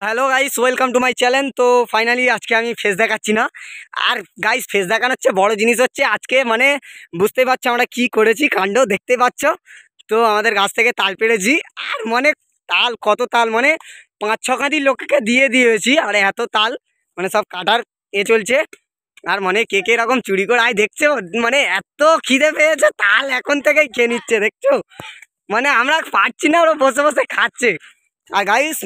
Hello guys, welcome to my channel. তো finally আজকে আমি ফেস দেখাচ্ছি না। আর গাইস, ফেস দেখানোর চেয়ে বড় জিনিস হচ্ছে আজকে বুঝতে পারছো আমরা কি করেছি, কাণ্ড দেখতে পাচ্ছ। তো আমাদের গাছ থেকে তাল পেড়েছি। আর তাল কত তাল 5-6 কাঁদি লোককে দিয়ে দিয়েছি। আর এত তাল সব কাটার চলছে। আর কে কে এরকম চুরি করে দেখছো, এত খিদে পেয়েছে তাল এখন থেকেই খেয়ে নিচ্ছে দেখছো। আমরা পারছি না, ওরা বসে বসে খাচ্ছে। আর গাইস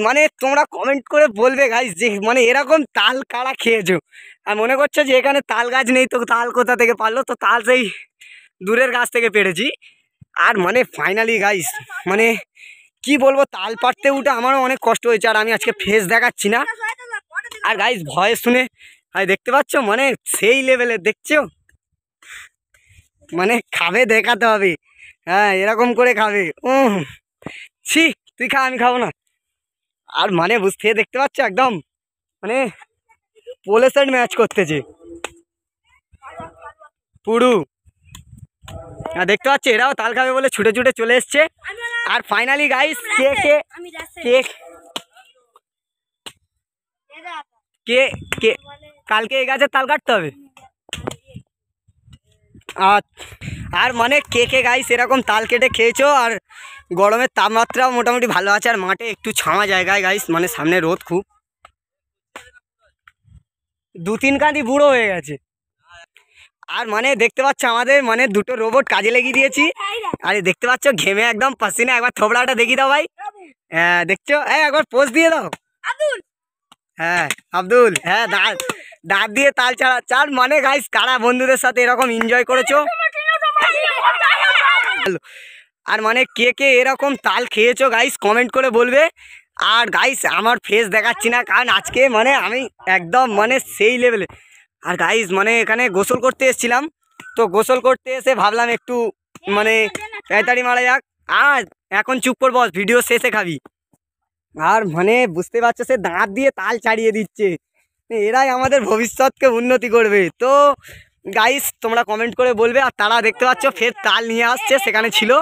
তোমরা কমেন্ট করে বলবে গাইস যে এরকম তাল কারা খেয়েছো। আর মনে করছো যে এখানে তাল গাছ নেই, তো তাল কোথা থেকে পারলো? তো তাল সেই দূরের গাছ থেকে পেড়েছি। আর ফাইনালি গাইস কি বলবো, তাল পাড়তে উঠে আমারও অনেক কষ্ট হয়েছে। আর আমি আজকে ফেস দেখাচ্ছি না। আর গাইস ভয়েস শুনে দেখতে পাচ্ছ সেই লেভেলের দেখছো। খাবে, দেখাতে হবে। হ্যাঁ, এরকম করে খাবে। ছি, তুই খা, আমি খাবো না। আর বুঝতে দেখতে পাচ্ছ একদম পোলের ম্যাচ করতেছে পুরু। আর দেখতে পাচ্ছ এরাও তাল খাবে বলে ছুটে ছুটে চলে এসছে। আর ফাইনালি গাইস কে কে কে কে কে কালকে এই গাছের তাল কাটতে হবে। আর কে কে গাইস এরকম তাল কেটে খেয়েছো। আর গরমের তাপমাত্রাও মোটামুটি ভালো আছে। আর মাঠে একটু ছাওয়া জায়গায় গাইস, সামনে রোদ খুব। 2-3 কাঁদি বুড়ো হয়ে গেছে। আর দেখতে পাচ্ছ আমাদের দুটো রোবট কাজে লাগিয়ে দিয়েছি। আরে দেখতে পাচ্ছ ঘেমে একদম পাসিনা। একবার থোবড়াটা দেখিয়ে দাও ভাই। হ্যাঁ দেখছো, একবার পোজ দিয়ে দাও। হ্যাঁ আব্দুল, হ্যাঁ দাঁত দিয়ে তাল ছাড়া চার। গাইস কারা বন্ধুদের সাথে এরকম এনজয় করেছো? আর কে কে এরকম তাল খেয়েছো গাইস কমেন্ট করে বলবে। আর গাইস আমার ফেস দেখাচ্ছি না, কারণ আজকে আমি একদম সেই লেভেলে। আর গাইস এখানে গোসল করতে এসেছিলাম। তো গোসল করতে এসে ভাবলাম একটু তাড়াতাড়ি মারা যাক। আর এখন চুপ করবো, ভিডিও শেষে খাবি। আর বুঝতে পারছো সে দাঁত দিয়ে তাল ছাড়িয়ে দিচ্ছে। এরাই আমাদের ভবিষ্যৎকে উন্নতি করবে। তো গাইস তোমরা কমেন্ট করে বলবে। আর তারা দেখতে পাচ্ছ ফের তাল নিয়ে আসছে, সেখানে ছিল।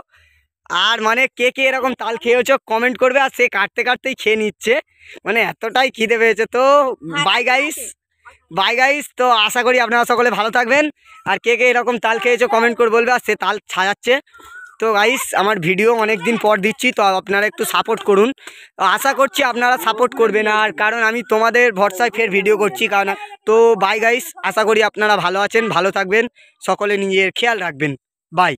আর কে কে এরকম তাল খেয়েছো কমেন্ট করবে। আর সে কাটতে কাটতেই খেয়ে নিচ্ছে, এতটাই খিদে পেয়েছে। তো বাই গাইস, বাই গাইস। তো আশা করি আপনারা সকলে ভালো থাকবেন। আর কে কে এরকম তাল খেয়েছো কমেন্ট করে বলবে। আর সে তাল ছাড়াচ্ছে। তো গাইস আমার ভিডিও অনেক দিন পর দিচ্ছি, তো আপনারা একটু সাপোর্ট করুন। আশা করছি আপনারা সাপোর্ট করবেন। আর কারণ আমি তোমাদের ভরসায় ফের ভিডিও করছি। কারণ তো বাই গাইস, আশা করি আপনারা ভালো আছেন, ভালো থাকবেন, সকলে নিজের খেয়াল রাখবেন। বাই।